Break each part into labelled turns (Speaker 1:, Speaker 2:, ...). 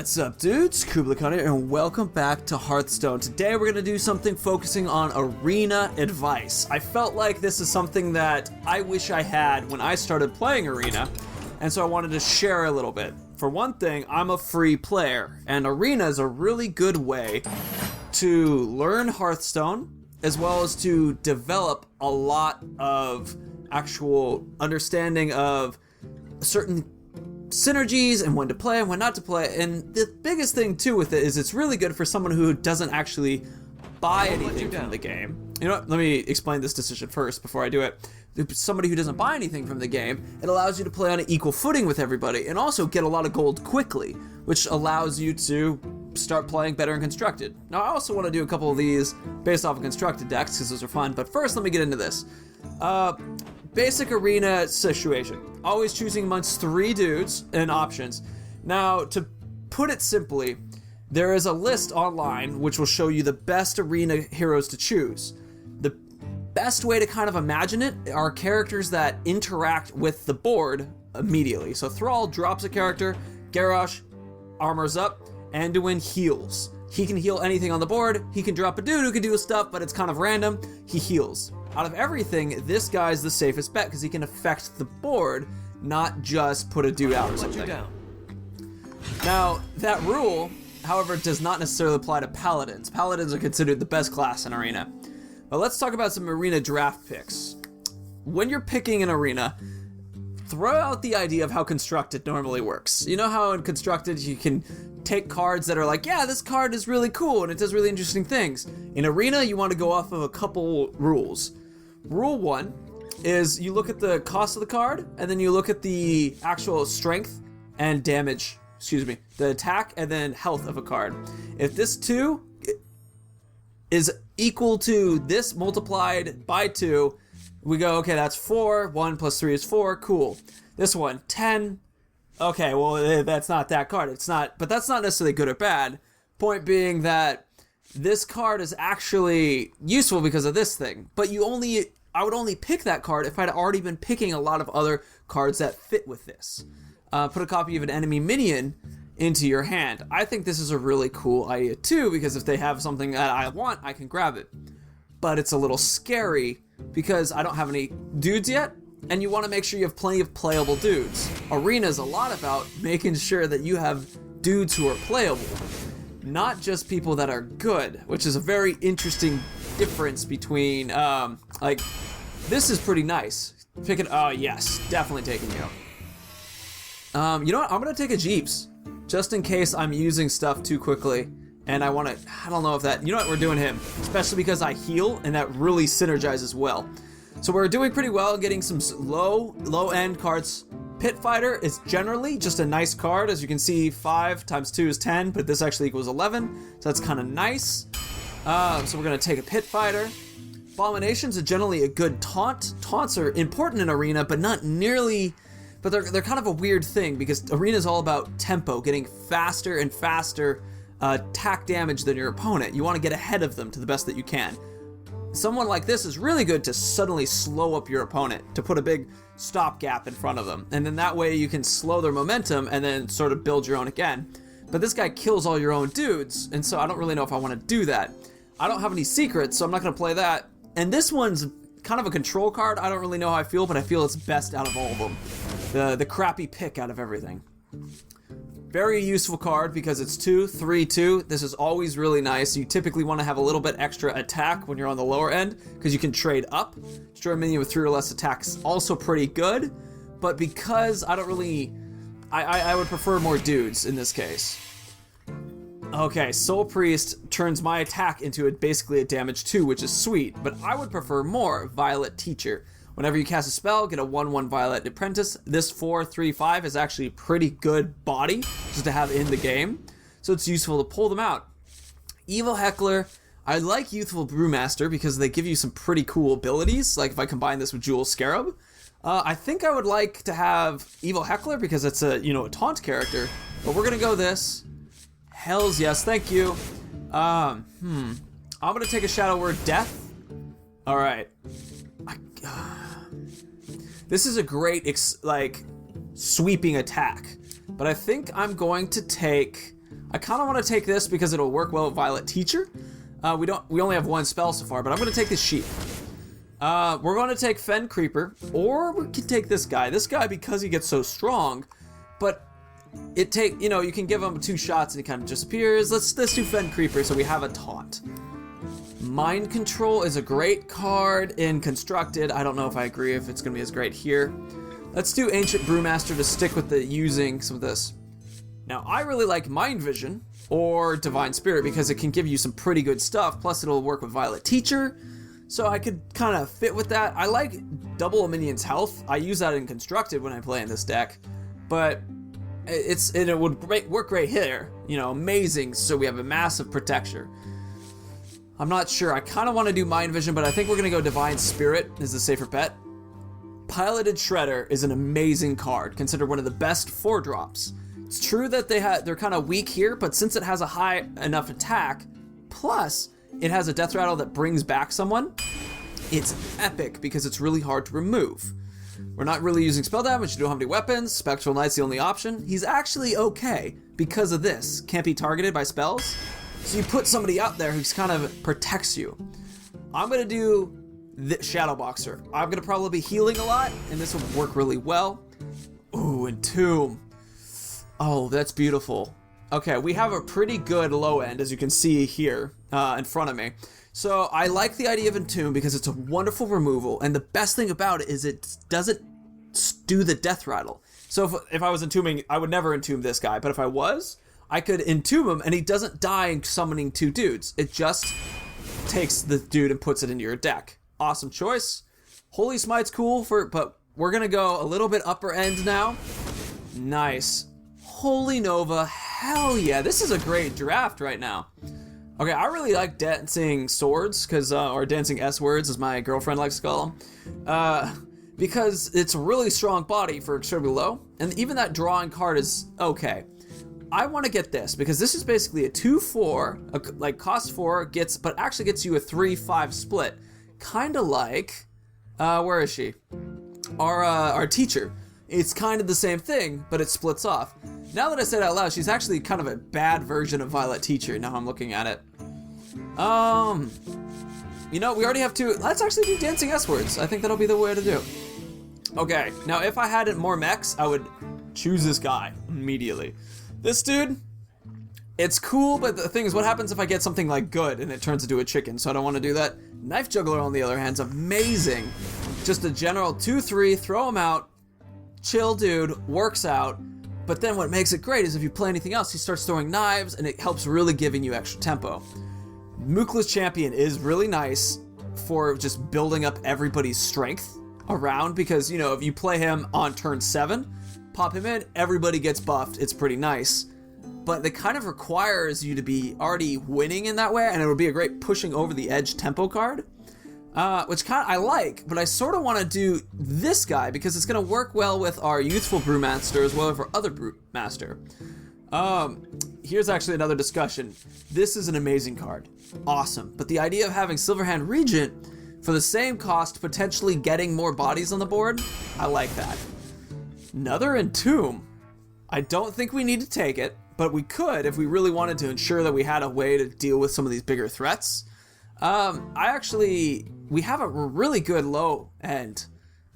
Speaker 1: What's up, dudes? Kubla here, and welcome back to Hearthstone. Today we're going to do something focusing on arena advice. I felt like this is something that I wish I had when I started playing arena, and so I wanted to share a little bit. For one thing, I'm a free player, and arena is a really good way to learn Hearthstone, as well as to develop a lot of actual understanding of certain synergies and when to play and when not to play. And the biggest thing too with it is it's really good for someone who doesn't actually buy anything from the game. You know what? Let me explain this decision first before I do it. Somebody who doesn't buy anything from the game, it allows you to play on an equal footing with everybody and also get a lot of gold quickly, which allows you to start playing better in constructed. Now I also want to do a couple of these based off of constructed decks because those are fun, but first let me get into this. Basic arena situation. Always choosing amongst 3 dudes and options. Now, to put it simply, there is a list online which will show you the best arena heroes to choose. The best way to kind of imagine it are characters that interact with the board immediately. So Thrall drops a character, Garrosh armors up, Anduin heals. He can heal anything on the board, he can drop a dude who can do stuff, but it's kind of random, he heals. Out of everything, this guy's the safest bet because he can affect the board, not just put a dude out or something. Now, that rule, however, does not necessarily apply to paladins. Paladins are considered the best class in arena. But let's talk about some arena draft picks. When you're picking an arena, throw out the idea of how constructed normally works. You know how in constructed you can take cards that are like, yeah, this card is really cool and it does really interesting things. In arena, you want to go off of a couple rules. Rule 1 is you look at the cost of the card, and then you look at the actual strength and damage, the attack and then health of a card. If this 2 is equal to this multiplied by 2, we go, okay, that's 4, 1 plus 3 is 4, cool. This one, 10, okay, well, that's not that card. It's not, but that's not necessarily good or bad. Point being that this card is actually useful because of this thing, but I would only pick that card if I'd already been picking a lot of other cards that fit with this. Put a copy of an enemy minion into your hand. I think this is a really cool idea too, because if they have something that I want, I can grab it. But it's a little scary because I don't have any dudes yet, and you want to make sure you have plenty of playable dudes. Arena is a lot about making sure that you have dudes who are playable, not just people that are good, which is a very interesting difference between, like, this is pretty nice. Picking, oh yes, definitely taking you. You know what, I'm gonna take a Jeeps, just in case I'm using stuff too quickly, and I don't know if that, you know what, we're doing him, especially because I heal, and that really synergizes well. So we're doing pretty well, getting some low-end cards. Pit Fighter is generally just a nice card. As you can see, 5 times 2 is 10, but this actually equals 11, so that's kind of nice. So we're going to take a Pit Fighter. Abominations are generally a good taunt. Taunts are important in arena, but not nearly, but they're kind of a weird thing, because arena is all about tempo, getting faster and faster attack damage than your opponent. You want to get ahead of them to the best that you can. Someone like this is really good to suddenly slow up your opponent, to put a big stopgap in front of them, and then that way you can slow their momentum and then sort of build your own again. But this guy kills all your own dudes, and so I don't really know if I want to do that. I don't have any secrets, so I'm not going to play that. And this one's kind of a control card. I don't really know how I feel, but I feel it's best out of all of them. The crappy pick out of everything. Very useful card because it's 2, 3, 2. This is always really nice. You typically want to have a little bit extra attack when you're on the lower end because you can trade up. Destroy a minion with 3 or less attacks, also pretty good. But because I don't really, I would prefer more dudes in this case. Okay, Soul Priest turns my attack into basically a damage 2, which is sweet. But I would prefer more Violet Teacher. Whenever you cast a spell, get a 1/1 Violet Apprentice. This 4/3/5 is actually a pretty good body just to have in the game, so it's useful to pull them out. Evil Heckler, I like Youthful Brewmaster because they give you some pretty cool abilities, like if I combine this with Jewel Scarab. I think I would like to have Evil Heckler because it's a taunt character, but we're gonna go this. Hells yes, thank you. I'm gonna take a Shadow Word Death. All right. This is a great, sweeping attack, but I think I'm going to take I kind of want to take this because it'll work well with Violet Teacher. We only have one spell so far, but I'm going to take this sheep. We're going to take Fen Creeper, or we can take this guy. This guy, because he gets so strong, but you can give him 2 shots and he kind of disappears. Let's do Fen Creeper so we have a taunt. Mind Control is a great card in Constructed. I don't know if I agree if it's going to be as great here. Let's do Ancient Brewmaster to stick with the using some of this. Now, I really like Mind Vision or Divine Spirit because it can give you some pretty good stuff, plus it'll work with Violet Teacher, so I could kind of fit with that. I like double a minion's health. I use that in Constructed when I play in this deck, but it would work great here. Amazing, so we have a massive protector. I'm not sure. I kind of want to do Mind Vision, but I think we're going to go Divine Spirit is the safer bet. Piloted Shredder is an amazing card, considered one of the best 4-drops. It's true that they're kind of weak here, but since it has a high enough attack, plus it has a death rattle that brings back someone, it's epic because it's really hard to remove. We're not really using spell damage, you don't have any weapons, Spectral Knight's the only option. He's actually okay because of this. Can't be targeted by spells, so you put somebody out there who kind of protects you. I'm going to do the Shadow Boxer. I'm going to probably be healing a lot, and this will work really well. Ooh, Entomb. Oh, that's beautiful. Okay, we have a pretty good low end, as you can see here in front of me. So I like the idea of Entomb because it's a wonderful removal, and the best thing about it is it doesn't do the death rattle. So if I was entombing, I would never entomb this guy, but if I was, I could entomb him, and he doesn't die summoning 2 dudes. It just takes the dude and puts it into your deck. Awesome choice. Holy Smite's cool, but we're going to go a little bit upper end now. Nice. Holy Nova, hell yeah, this is a great draft right now. Okay, I really like Dancing Swords, or Dancing S-Words, as my girlfriend likes to call them, because it's a really strong body for extremely low, and even that drawing card is okay. I want to get this, because this is basically a 2-4, like cost 4, but actually gets you a 3-5 split, kind of like, where is she? Our teacher. It's kind of the same thing, but it splits off. Now that I said it out loud, she's actually kind of a bad version of Violet Teacher, now I'm looking at it. We already have 2. Let's actually do Dancing S-Words. I think that'll be the way to do. Okay, now if I had more mechs, I would choose this guy immediately. This dude, it's cool, but the thing is, what happens if I get something like good and it turns into a chicken? So I don't want to do that. Knife Juggler, on the other hand, is amazing. Just a general 2-3, throw him out, chill dude, works out. But then what makes it great is if you play anything else, he starts throwing knives, and it helps really giving you extra tempo. Mookless Champion is really nice for just building up everybody's strength around, because, if you play him on turn 7, pop him in, everybody gets buffed, it's pretty nice. But it kind of requires you to be already winning in that way, and it'll be a great pushing over the edge tempo card. Which I like, but I sort of want to do this guy because it's going to work well with our Youthful Brewmaster as well as our other Brewmaster. Here's actually another discussion. This is an amazing card. Awesome. But the idea of having Silverhand Regent for the same cost, potentially getting more bodies on the board, I like that. Another Entomb. I don't think we need to take it, but we could if we really wanted to ensure that we had a way to deal with some of these bigger threats. We have a really good low end,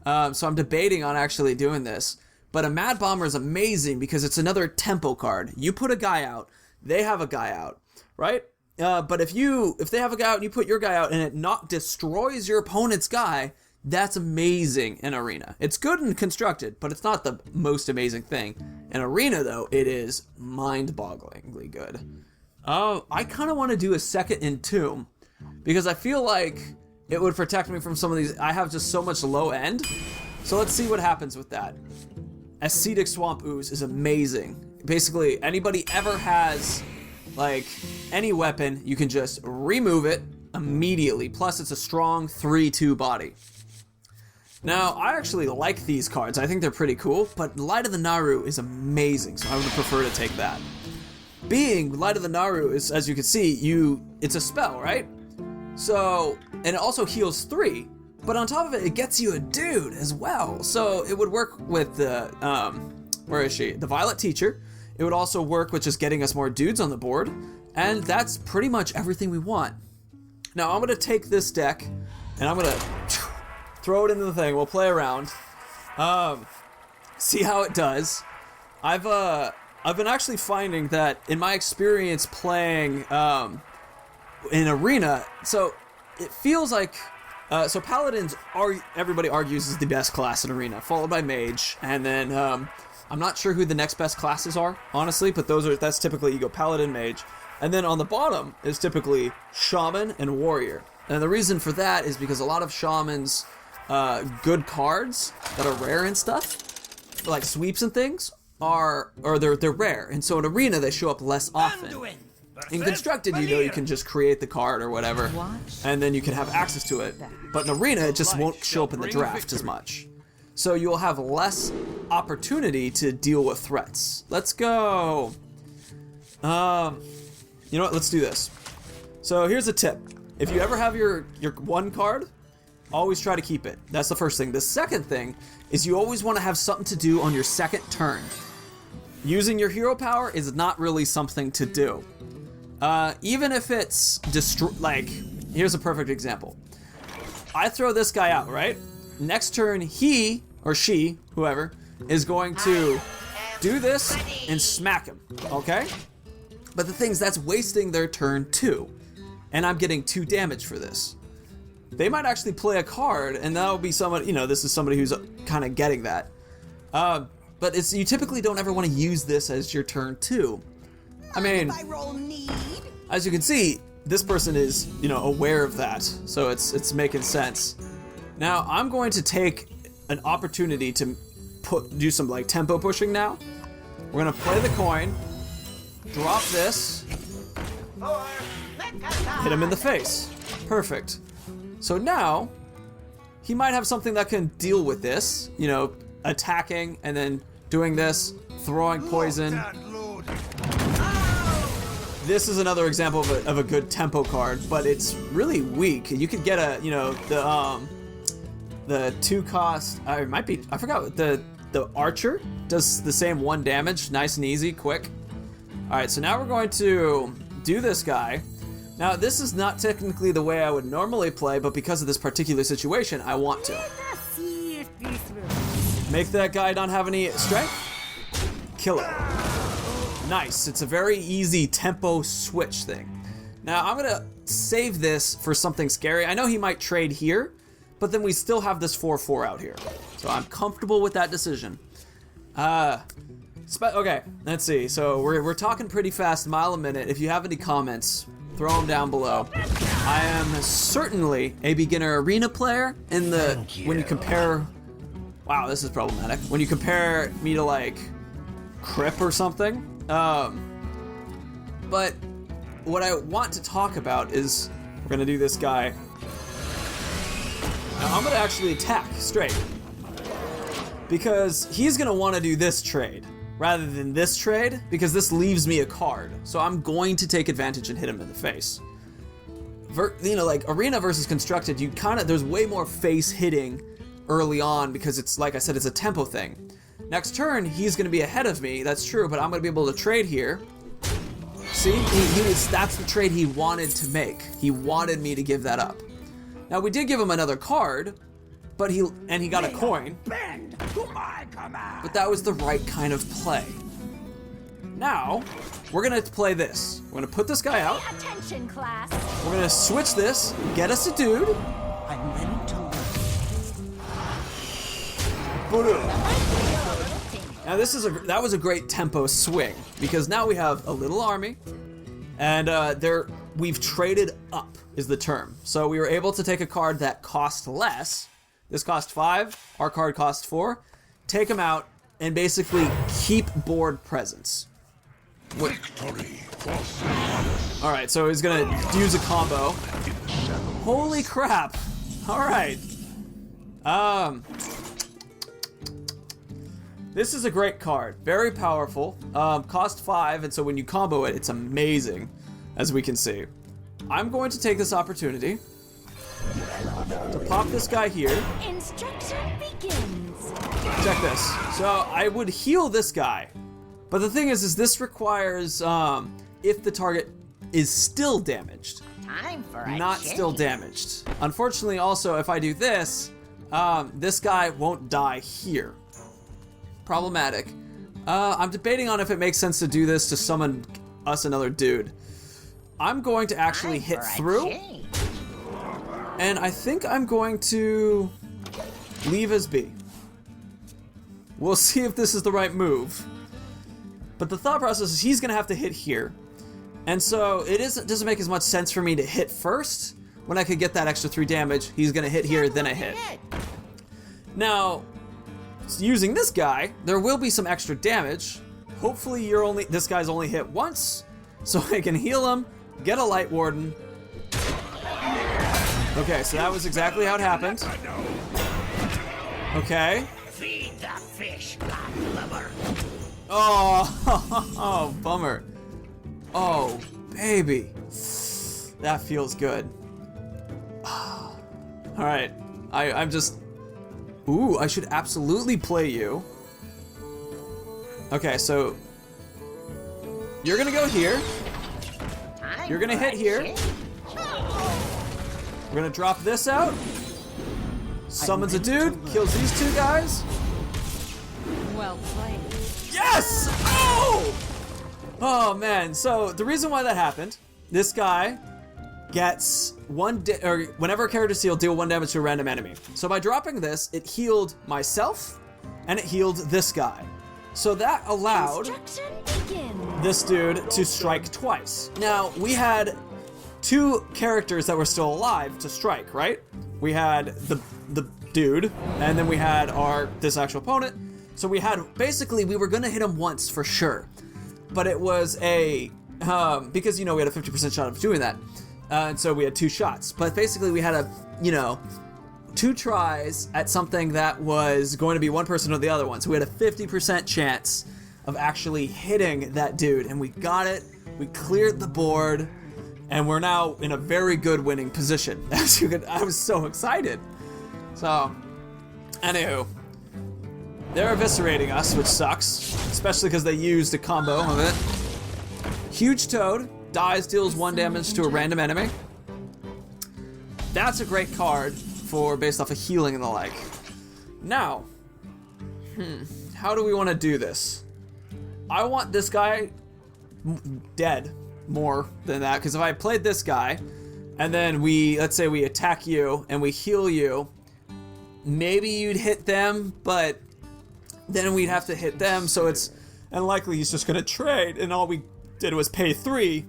Speaker 1: so I'm debating on actually doing this. But a Mad Bomber is amazing because it's another tempo card. You put a guy out, they have a guy out, right? But if they have a guy out and you put your guy out and it destroys your opponent's guy, that's amazing in Arena. It's good and constructed, but it's not the most amazing thing. In Arena, though, it is mind-bogglingly good. I kind of want to do a second Entomb, because I feel like it would protect me from some of these. I have just so much low end. So let's see what happens with that. Ascetic Swamp Ooze is amazing. Basically, anybody ever has, any weapon, you can just remove it immediately. Plus, it's a strong 3-2 body. Now, I actually like these cards. I think they're pretty cool, but Light of the Naru is amazing, so I would prefer to take that. Being Light of the Naru is, as you can see, it's a spell, right? So, and it also heals 3, but on top of it, it gets you a dude as well. So it would work with the, where is she? The Violet Teacher. It would also work with just getting us more dudes on the board, and that's pretty much everything we want. Now I'm gonna take this deck, and I'm gonna throw it into the thing. We'll play around, see how it does. I've been actually finding that in my experience playing in Arena, so it feels like so Paladins everybody argues is the best class in Arena, followed by Mage, and then I'm not sure who the next best classes are, honestly, but that's typically you go Paladin, Mage, and then on the bottom is typically Shaman and Warrior. And the reason for that is because a lot of Shamans good cards that are rare and stuff, like sweeps and things, they're rare, and so in Arena they show up less often. In Constructed, you know, you can just create the card or whatever, and then you can have access to it. But in Arena, it just won't show up in the draft as much. So you'll have less opportunity to deal with threats. Let's go. You know what? Let's do this. So here's a tip. If you ever have your one card, always try to keep it. That's the first thing. The second thing is you always want to have something to do on your second turn. Using your hero power is not really something to do. Even if it's like, here's a perfect example. I throw this guy out, right? Next turn, he or she, whoever, is going to do this and smack him, okay? But the thing is, that's wasting their turn too, and I'm getting 2 damage for this. They might actually play a card, and that'll be somebody, you know, this is somebody who's kind of getting that. But you typically don't ever want to use this as your turn too. I mean, as you can see, this person is, you know, aware of that, so it's making sense. Now I'm going to take an opportunity to do some like tempo pushing now. We're gonna play the coin, drop this, hit him in the face. Perfect. So now he might have something that can deal with this, you know, attacking and then doing this, throwing poison. This is another example of a good tempo card, but it's really weak. You could get a, you know, the 2 cost, it might be, I forgot, the archer does the same 1 damage, nice and easy, quick. All right, so now we're going to do this guy. Now this is not technically the way I would normally play, but because of this particular situation, I want to. Make that guy not have any strength, kill him. Nice, it's a very easy tempo switch thing. Now I'm gonna save this for something scary. I know he might trade here, but then we still have this 4/4 out here. So I'm comfortable with that decision. Okay, let's see. So we're talking pretty fast, mile a minute. If you have any comments, throw them down below. I am certainly a beginner Arena player when you compare, wow, this is problematic. When you compare me to like Crip or something. But what I want to talk about is, we're gonna do this guy. Now I'm gonna actually attack straight, because he's gonna want to do this trade rather than this trade, because this leaves me a card. So I'm going to take advantage and hit him in the face. You know, like Arena versus Constructed, there's way more face hitting early on, because it's, like I said, it's a tempo thing. Next turn, he's going to be ahead of me, that's true, but I'm going to be able to trade here. See, that's the trade he wanted to make. He wanted me to give that up. Now, we did give him another card, but he got a coin. But that was the right kind of play. Now, we're going to play this. We're going to put this guy out.
Speaker 2: Attention, class.
Speaker 1: We're going to switch this, get us a dude.
Speaker 2: I'm ready to learn.
Speaker 1: Boom. Now that was a great tempo swing, because now we have a little army, and we've traded up is the term. So we were able to take a card that cost less. This cost 5, our card cost 4. Take them out and basically keep board presence. All right, so he's gonna use a combo. Holy crap! All right. This is a great card, very powerful, cost 5, and so when you combo it, it's amazing, as we can see. I'm going to take this opportunity to pop this guy here.
Speaker 2: Instruction begins.
Speaker 1: Check this. So I would heal this guy, But the thing is this requires if the target is still damaged,
Speaker 2: Time for a
Speaker 1: not
Speaker 2: change.
Speaker 1: still damaged. Unfortunately, also, if I do this, this guy won't die here. Problematic. I'm debating on if it makes sense to do this to summon us another dude. I'm going to actually
Speaker 2: Time
Speaker 1: hit
Speaker 2: for a
Speaker 1: through,
Speaker 2: change.
Speaker 1: and I think I'm going to leave as B. We'll see if this is the right move. But the thought process is he's going to have to hit here. And so it doesn't make as much sense for me to hit first when I could get that extra 3 damage. He's going to hit here, then I hit. Now, using this guy, there will be some extra damage. Hopefully this guy's only hit once, so I can heal him, get a Light Warden. Okay, so that was exactly how it happened. Okay.
Speaker 2: Feed the fish, godlummer.
Speaker 1: Oh, bummer. Oh, baby. That feels good. Alright, I'm just... Ooh, I should absolutely play you. Okay, so... You're gonna go here.
Speaker 2: Time
Speaker 1: You're gonna
Speaker 2: for
Speaker 1: hit
Speaker 2: a
Speaker 1: here.
Speaker 2: change.
Speaker 1: We're gonna drop this out. Summons a dude, kills these 2 guys.
Speaker 2: Well played.
Speaker 1: Yes! Oh! Oh man, so the reason why that happened, this guy gets whenever a character healed, deal 1 damage to a random enemy. So by dropping this, it healed myself and it healed this guy. So that allowed this dude to strike twice. Now, we had 2 characters that were still alive to strike, right? We had the dude, and then we had this actual opponent. So we basically, we were gonna hit him once for sure. But it was because, we had a 50% shot of doing that. And so we had 2 shots. But basically we had 2 tries at something that was going to be one person or the other one. So we had a 50% chance of actually hitting that dude. And we got it. We cleared the board. And we're now in a very good winning position. As you could, I was so excited. So, anywho. They're eviscerating us, which sucks, especially because they used a combo of it. Huge Toad, dies, deals 1 damage to a random enemy. That's a great card for based off of healing and the like. Now, how do we want to do this? I want this guy dead more than that, because if I played this guy, and then let's say we attack you and we heal you, maybe you'd hit them, but then we'd have to hit them, so it's unlikely he's just gonna trade, and all we did was pay 3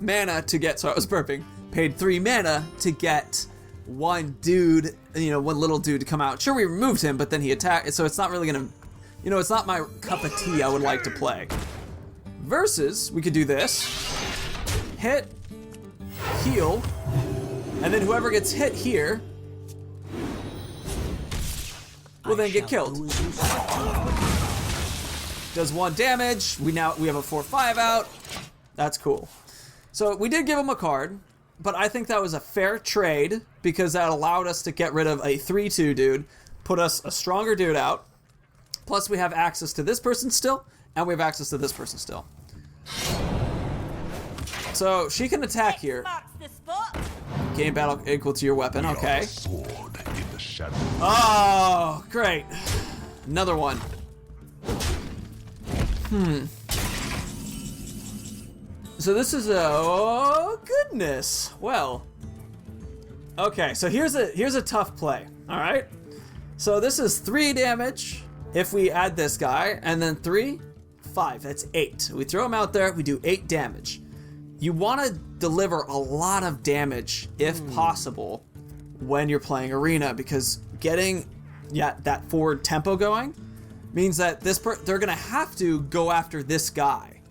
Speaker 1: mana to get, so I was burping, paid 3 mana to get 1 dude, 1 little dude to come out. Sure, we removed him, but then he attacked, so it's not really gonna, it's not my cup of tea I would like to play. Versus, we could do this, hit, heal, and then whoever gets hit here will then get killed. Does 1 damage. We have a 4/5 out. That's cool. So we did give him a card, but I think that was a fair trade because that allowed us to get rid of a 3/2 dude, put us a stronger dude out. Plus we have access to this person still, and we have access to this person still. So she can attack here. Gain battle equal to your weapon. Okay. Oh, great. Another one. So this is oh goodness. Well. Okay, so here's a tough play. All right. So this is 3 damage if we add this guy, and then 3, 5. That's 8. We throw him out there. We do 8 damage. You want to deliver a lot of damage if possible when you're playing Arena, because getting that forward tempo going means that they're gonna have to go after this guy,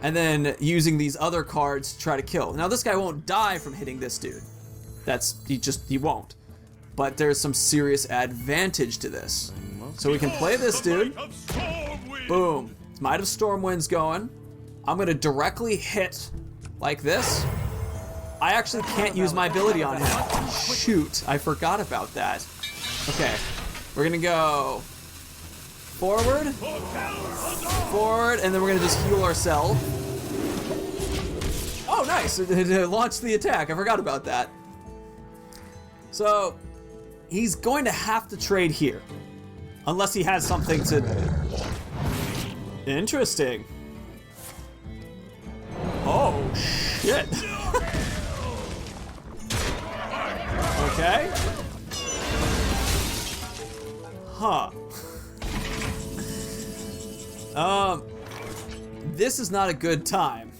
Speaker 1: and then using these other cards to try to kill. Now this guy won't die from hitting this dude. He won't. But there's some serious advantage to this. So we can play this dude. Boom. Might of Stormwind's going. I'm gonna directly hit like this. I actually can't use my ability on him. Shoot, I forgot about that. Okay, we're gonna go Forward. Forward, and then we're gonna just heal ourselves. Oh, nice! It launched the attack. I forgot about that. So, he's going to have to trade here. Unless he has something to... Interesting. Oh, shit. Okay. Huh. This is not a good time.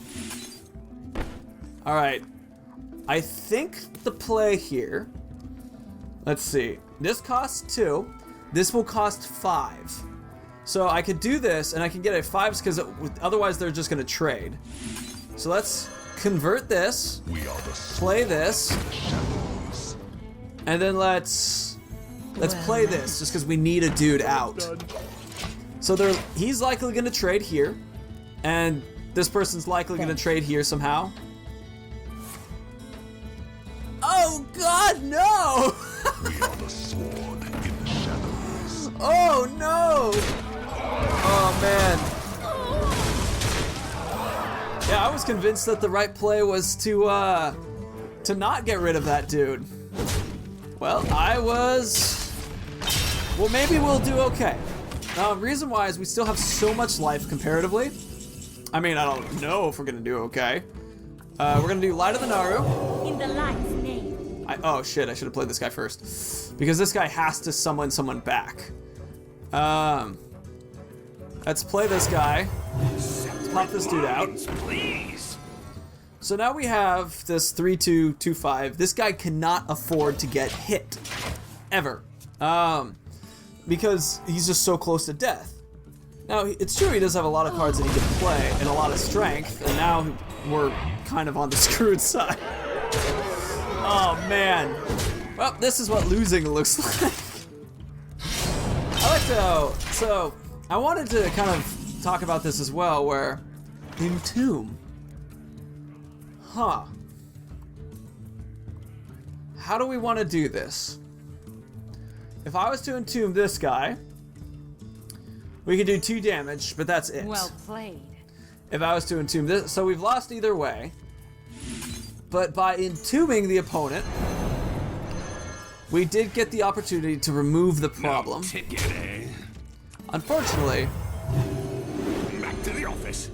Speaker 1: Alright. I think the play here... Let's see. This costs 2. This will cost 5. So I could do this, and I can get a 5 because otherwise they're just going to trade. So let's convert this, play this, and then let's play this just because we need a dude out. So he's likely going to trade here, and this person's likely going to trade here somehow. Oh God, no!
Speaker 3: We are the sword in the shadows.
Speaker 1: Oh no! Oh man. Yeah, I was convinced that the right play was to not get rid of that dude. Well, I was... Well, maybe we'll do okay. Reason why is we still have so much life comparatively. I mean, I don't know if we're gonna do okay. We're gonna do Light of the Naru.
Speaker 2: In the light's name.
Speaker 1: Oh shit, I should have played this guy first. Because this guy has to summon someone back. Let's play this guy. Let's pop this dude out.
Speaker 3: Please.
Speaker 1: So now we have this 3-2-2-5. This guy cannot afford to get hit. Ever. Because he's just so close to death. Now, it's true he does have a lot of cards that he can play and a lot of strength, and now we're kind of on the screwed side. Oh man. Well, this is what losing looks like. I like to, so I wanted to kind of talk about this as well, where Entomb. Huh. How do we want to do this? If I was to entomb this guy, we could do 2 damage, but that's it.
Speaker 2: Well played.
Speaker 1: If I was to entomb this, so we've lost either way. But by entombing the opponent, we did get the opportunity to remove the problem.
Speaker 3: No ticket, eh?
Speaker 1: Unfortunately,
Speaker 3: Back to the office.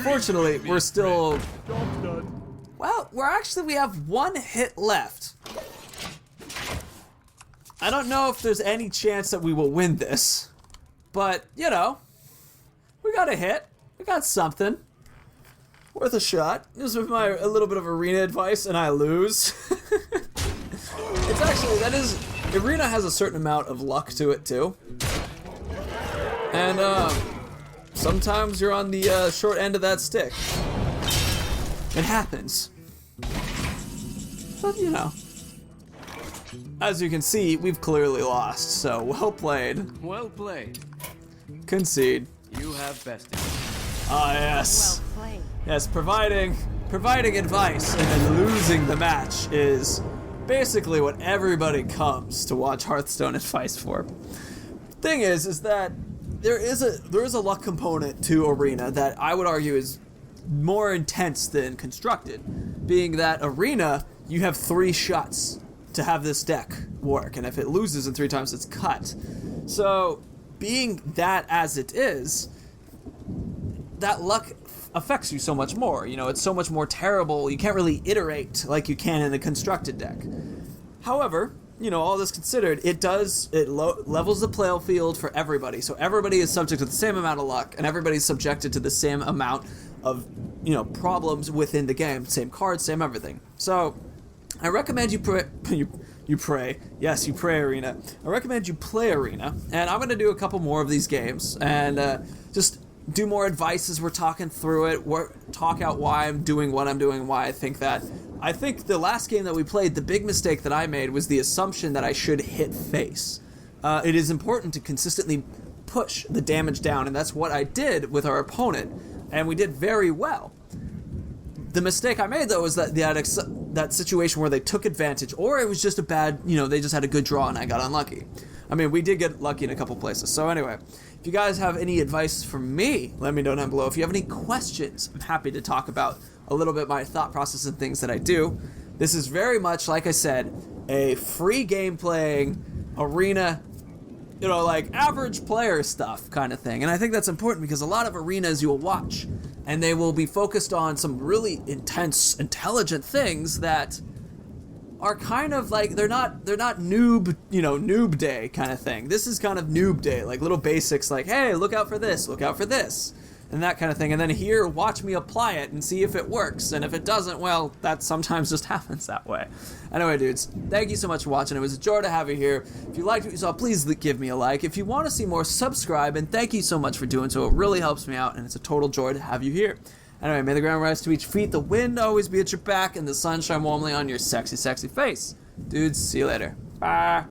Speaker 1: fortunately, we're still... Well, we have 1 hit left. I don't know if there's any chance that we will win this, but, you know, we got a hit. We got something. Worth a shot. This is a little bit of arena advice, and I lose. It's actually, arena has a certain amount of luck to it, too. And, sometimes you're on the, short end of that stick. It happens. But, you know. As you can see, we've clearly lost, so well played.
Speaker 4: Well played.
Speaker 1: Concede.
Speaker 4: You have bested.
Speaker 1: Ah, yes.
Speaker 2: Well played.
Speaker 1: Yes, providing advice and then losing the match is basically what everybody comes to watch Hearthstone advice for. Thing is that there is a luck component to Arena that I would argue is more intense than Constructed, being that Arena, you have 3 shots to have this deck work, and if it loses in 3 times, it's cut. So, being that as it is, that luck affects you so much more. You know, it's so much more terrible. You can't really iterate like you can in a constructed deck. However, you know, all this considered, it levels the play field for everybody. So everybody is subject to the same amount of luck, and everybody's subjected to the same amount of, you know, problems within the game. Same cards, same everything. So, I recommend you pray. Yes, you pray Arena. I recommend you play Arena, and I'm going to do a couple more of these games, and just do more advice as we're talking through it, talk out why I'm doing what I'm doing, why I think that. I think the last game that we played, the big mistake that I made was the assumption that I should hit face. It is important to consistently push the damage down, and that's what I did with our opponent, and we did very well. The mistake I made, though, was that situation where they took advantage, or it was just a bad, you know, they just had a good draw and I got unlucky. I mean, we did get lucky in a couple places. So anyway, if you guys have any advice for me, let me know down below. If you have any questions, I'm happy to talk about a little bit my thought process and things that I do. This is very much, like I said, a free game playing arena, you know, like average player stuff kind of thing. And I think that's important because a lot of arenas you'll watch and they will be focused on some really intense, intelligent things that are kind of like, they're not noob, you know, noob day kind of thing. This is kind of noob day, like little basics like, hey, look out for this, and that kind of thing. And then here, watch me apply it and see if it works. And if it doesn't, well, that sometimes just happens that way. Anyway, dudes, thank you so much for watching. It was a joy to have you here. If you liked what you saw, please give me a like. If you want to see more, subscribe. And thank you so much for doing so. It really helps me out, and it's a total joy to have you here. Anyway, may the ground rise to each feet, the wind always be at your back, and the sun shine warmly on your sexy, sexy face. Dudes, see you later. Bye.